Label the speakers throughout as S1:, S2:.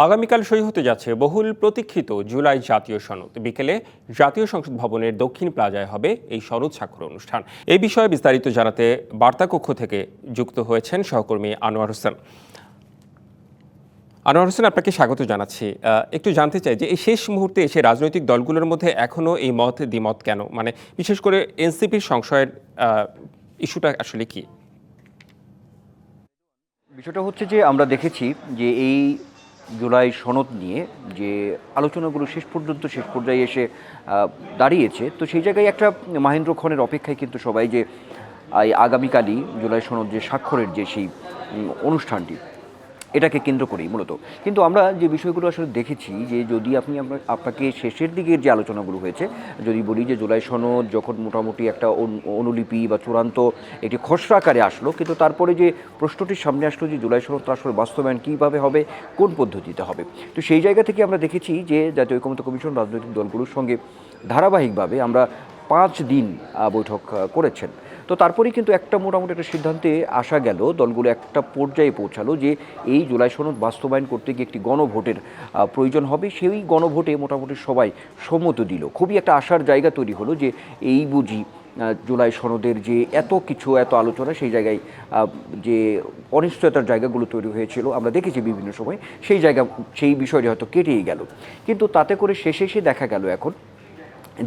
S1: আগামীকাল সই হতে যাচ্ছে বহুল প্রতীক্ষিত জুলাই জাতীয় সনদ। বিকেলে জাতীয় সংসদ ভবনের দক্ষিণ প্লাজায় হবে এই সনদ স্বাক্ষর অনুষ্ঠান। এই বিষয়ে বিস্তারিত জানাতে বার্তা কক্ষ থেকে যুক্ত হয়েছেন সহকর্মী আনোয়ার হোসেন। আনোয়ার হোসেন, আপনাকে স্বাগত জানাচ্ছি। একটু জানতে চাই যে এই শেষ মুহূর্তে এসে রাজনৈতিক দলগুলোর মধ্যে এখনো এই মত দ্বিমত কেন, মানে বিশেষ করে এনসিপির সংশয়ের ইস্যুটা আসলে কি?
S2: বিষয়টা হচ্ছে যে আমরা দেখেছি যে এই জুলাই সনদ নিয়ে যে আলোচনাগুলো শেষ পর্যায়ে এসে দাঁড়িয়েছে, তো সেই জায়গায় একটা মাহেন্দ্র ক্ষণের অপেক্ষায় কিন্তু সবাই যে এই আগামীকালই জুলাই সনদ যে স্বাক্ষরের যে সেই অনুষ্ঠানটি, এটাকে কেন্দ্র করেই মূলত। কিন্তু আমরা যে বিষয়গুলো আসলে দেখেছি যে যদি আপনাকে শেষের দিকের যে আলোচনাগুলো হয়েছে, যদি বলি যে জুলাই সনদ যখন মোটামুটি একটা অনুলিপি বা চূড়ান্ত একটি খসড়া আকারে আসলো, কিন্তু তারপরে যে প্রশ্নটির সামনে আসলো যে জুলাই সনদটা আসলে বাস্তবায়ন কীভাবে হবে, কোন পদ্ধতিতে হবে, তো সেই জায়গা থেকে আমরা দেখেছি যে জাতীয় ঐকমত্য কমিশন রাজনৈতিক দলগুলোর সঙ্গে ধারাবাহিকভাবে আমরা 5 দিন বৈঠক করেছেন। তো তারপরেই কিন্তু একটা মোটামুটি একটা সিদ্ধান্তে আসা গেল, দলগুলো একটা পর্যায়ে পৌঁছালো যে এই জুলাই সনদ বাস্তবায়ন করতে গিয়ে একটি গণভোটের প্রয়োজন হবে। সেই গণভোটে মোটামুটি সবাই সম্মত দিল। খুবই একটা আশার জায়গা তৈরি হলো যে এই বুঝি জুলাই সনদের যে এত আলোচনা, সেই জায়গায় যে অনিশ্চয়তার জায়গাগুলো তৈরি হয়েছিল আমরা দেখেছি বিভিন্ন সময়, সেই বিষয়টি হয়তো কেটেই গেল। কিন্তু তাতে করে শেষে এসে দেখা গেল এখন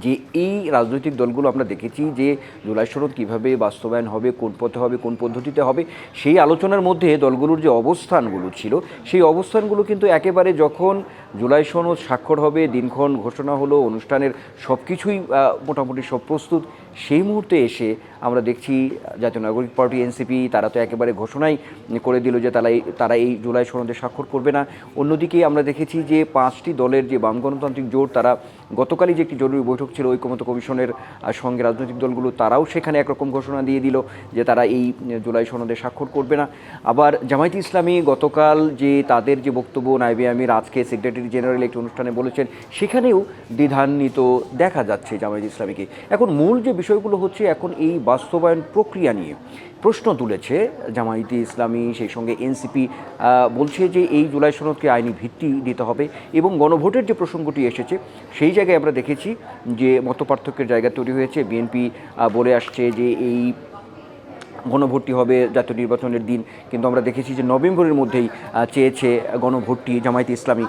S2: যে এই রাজনৈতিক দলগুলো আমরা দেখেছি যে জুলাই সনদ কীভাবে বাস্তবায়ন হবে, কোন পথে হবে, কোন পদ্ধতিতে হবে, সেই আলোচনার মধ্যে দলগুলোর যে অবস্থানগুলো ছিল, সেই অবস্থানগুলো কিন্তু একেবারে যখন জুলাই সনদ স্বাক্ষর হবে, দিনক্ষণ ঘোষণা হলো, অনুষ্ঠানের সব কিছুই মোটামুটি সব প্রস্তুত, সেই মুহূর্তে এসে আমরা দেখছি জাতীয় নাগরিক পার্টি এনসিপি তারা তো একেবারে ঘোষণাই করে দিল যে তারা এই জুলাই সনদে স্বাক্ষর করবে না। অন্যদিকে আমরা দেখেছি যে 5টি দলের যে বাম গণতান্ত্রিক জোট, তারা গতকালই যে একটি জরুরি বৈঠক ছিল ঐকমত্য কমিশনের সঙ্গে রাজনৈতিক দলগুলো, তারাও সেখানে একরকম ঘোষণা দিয়ে দিল যে তারা এই জুলাই সনদে স্বাক্ষর করবে না। আবার জামায়াতে ইসলামী গতকাল যে তাদের যে বক্তব্য নায়েবে আমির আজকে সেক্রেটারি জেনারেল একটি অনুষ্ঠানে বলেছেন, সেখানেও দ্বিধান্বিত দেখা যাচ্ছে জামায়াতে ইসলামীকে। এখন মূল যে বিষয়গুলো হচ্ছে, এখন এই বাস্তবায়ন প্রক্রিয়া নিয়ে প্রশ্ন তুলেছে জামায়াতে ইসলামী, সেই সঙ্গে এনসিপি বলছে যে এই জুলাই সনদকে আইনি ভিত্তি দিতে হবে, এবং গণভোটের যে প্রসঙ্গটি এসেছে সেই জায়গায় আমরা দেখেছি যে মতপার্থক্যের জায়গা তৈরি হয়েছে। বিএনপি বলে আসছে যে এই গণভোটটি হবে জাতীয় নির্বাচনের দিন, কিন্তু আমরা দেখেছি যে নভেম্বরের মধ্যেই চেয়েছে গণভোটটি জামায়াতে ইসলামী।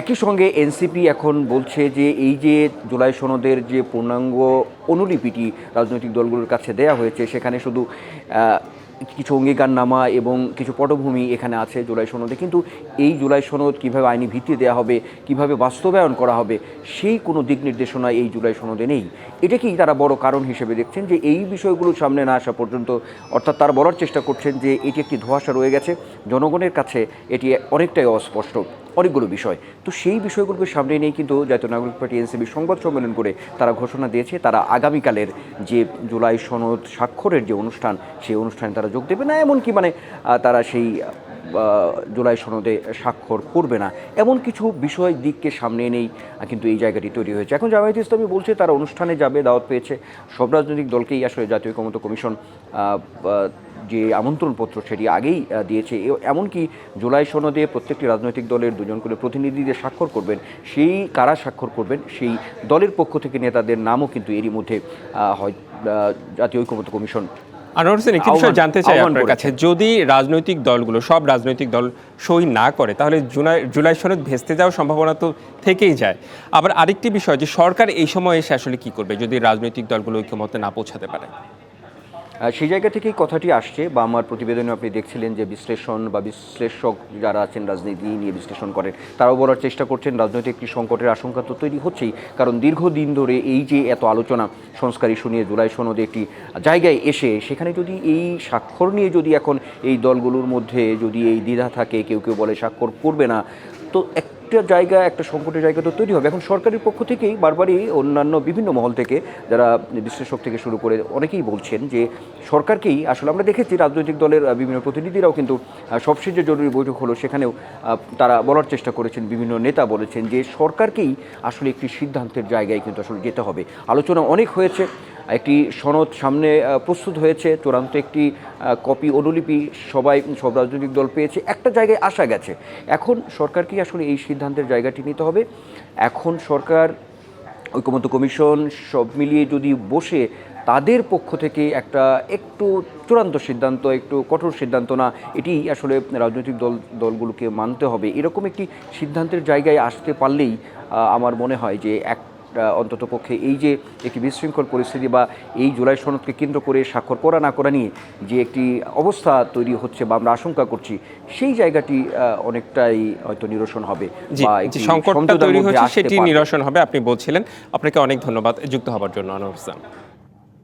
S2: একই সঙ্গে এনসিপি এখন বলছে যে এই যে জুলাই সনদের যে পূর্ণাঙ্গ অনুলিপিটি রাজনৈতিক দলগুলোর কাছে দেয়া হয়েছে, সেখানে শুধু কিছু অঙ্গীকারনামা এবং কিছু পটভূমি এখানে আছে জুলাই সনদে, কিন্তু এই জুলাই সনদ কীভাবে আইনি ভিত্তি দেওয়া হবে, কিভাবে বাস্তবায়ন করা হবে, সেই কোনো দিক নির্দেশনা এই জুলাই সনদে নেই। এটাকেই তারা বড় কারণ হিসেবে দেখছেন যে এই বিষয়গুলো সামনে না আসা পর্যন্ত, অর্থাৎ তারা বলার চেষ্টা করছেন যে এটি একটি ধোঁয়াশা রয়ে গেছে, জনগণের কাছে এটি অনেকটাই অস্পষ্ট অনেকগুলো বিষয়। তো সেই বিষয়গুলোকে সামনে নিয়ে কিন্তু জাতীয় নাগরিক পার্টি এনসিপি সংবাদ সম্মেলন করে তারা ঘোষণা দিয়েছে তারা আগামীকালের যে জুলাই সনদ স্বাক্ষরের যে অনুষ্ঠান, সেই অনুষ্ঠানে তারা যোগ দেবে না, এমনকি তারা সেই জুলাই সনদে স্বাক্ষর করবে না, এমন কিছু বিষয় দিককে সামনে এনেই কিন্তু এই জায়গাটি তৈরি হয়েছে। এখন জামায়াতে ইসলামী বলছে তারা অনুষ্ঠানে যাবে, দাওয়াত পেয়েছে, সব রাজনৈতিক দলকেই আসলে জাতীয় ঐকমত্য কমিশন যে আমন্ত্রণপত্র সেটি আগেই দিয়েছে। এমনকি জুলাই সনদে প্রত্যেকটি রাজনৈতিক দলের 2জন করে প্রতিনিধিদের স্বাক্ষর করবেন, সেই কারা স্বাক্ষর করবেন সেই দলের পক্ষ থেকে নেতাদের নামও কিন্তু এরই মধ্যে হয় জাতীয় ঐকমত্য কমিশন।
S1: আনোয়ার হোসেন, একটি বিষয় জানতে চাই আপনার কাছে, যদি রাজনৈতিক দলগুলো, সব রাজনৈতিক দল সই না করে, তাহলে জুলাই সনদ ভেস্তে যাওয়ার সম্ভাবনা তো থেকেই যায়। আবার আরেকটি বিষয় যে সরকার এই সময় এসে আসলে কি করবে যদি রাজনৈতিক দলগুলো ঐকমত্যে না পৌঁছাতে পারে?
S2: সেই জায়গা থেকেই কথাটি আসছে, বা আমার প্রতিবেদনে আপনি দেখছিলেন যে বিশ্লেষক যারা আছেন রাজনীতি নিয়ে বিশ্লেষণ করেন, তারাও বলার চেষ্টা করছেন রাজনৈতিক একটি সংকটের আশঙ্কা তো তৈরি হচ্ছেই, কারণ দীর্ঘদিন ধরে এই যে এত আলোচনা সংস্কার ইস্যু নিয়ে জুলাই সনদে একটি জায়গায় এসে সেখানে যদি এই স্বাক্ষর নিয়ে যদি এখন এই দলগুলোর মধ্যে যদি এই দ্বিধা থাকে, কেউ কেউ বলে স্বাক্ষর করবে না, তো একটা সংকটের জায়গা তো তৈরি হবে। এখন সরকারের পক্ষ থেকেই বারবারই অন্যান্য বিভিন্ন মহল থেকে, যারা বিশ্লেষক থেকে শুরু করে অনেকেই বলছেন যে সরকারকেই আসলে, আমরা দেখেছি রাজনৈতিক দলের বিভিন্ন প্রতিনিধিরাও কিন্তু সবশেষ যে জরুরি বৈঠক হলো সেখানেও তারা বলার চেষ্টা করেছেন, বিভিন্ন নেতা বলেছেন যে সরকারকেই আসলে একটি সিদ্ধান্তের জায়গায় কিন্তু আসলে যেতে হবে। আলোচনা অনেক হয়েছে, একটি সনদ সামনে প্রস্তুত হয়েছে, চূড়ান্ত একটি কপি অনুলিপি সব রাজনৈতিক দল পেয়েছে, একটা জায়গায় আসা গেছে। এখন সরকারকে আসলে এই সিদ্ধান্তের জায়গাটি নিতে হবে। এখন সরকার, ঐকমত্য কমিশন সব মিলিয়ে যদি বসে তাদের পক্ষ থেকে একটা একটু চূড়ান্ত সিদ্ধান্ত, একটু কঠোর সিদ্ধান্ত, না এটি আসলে রাজনৈতিক দলগুলোকে মানতে হবে, এরকম একটি সিদ্ধান্তের জায়গায় আসতে পারলেই আমার মনে হয় যে অন্ততপক্ষে এই যে একটি বিশৃঙ্খল পরিস্থিতি বা এই জুলাই সনদকে কেন্দ্র করে স্বাক্ষর করা না করা নিয়ে যে একটি অবস্থা তৈরি হচ্ছে বা আমরা আশঙ্কা করছি, সেই জায়গাটি অনেকটাই হয়তো নিরসন হবে বা
S1: যে সংকটটা তৈরি হচ্ছে সেটি নিরসন হবে আপনি বলছিলেন। আপনাকে অনেক ধন্যবাদ যুক্ত হবার জন্য আনোয়ার হোসেন।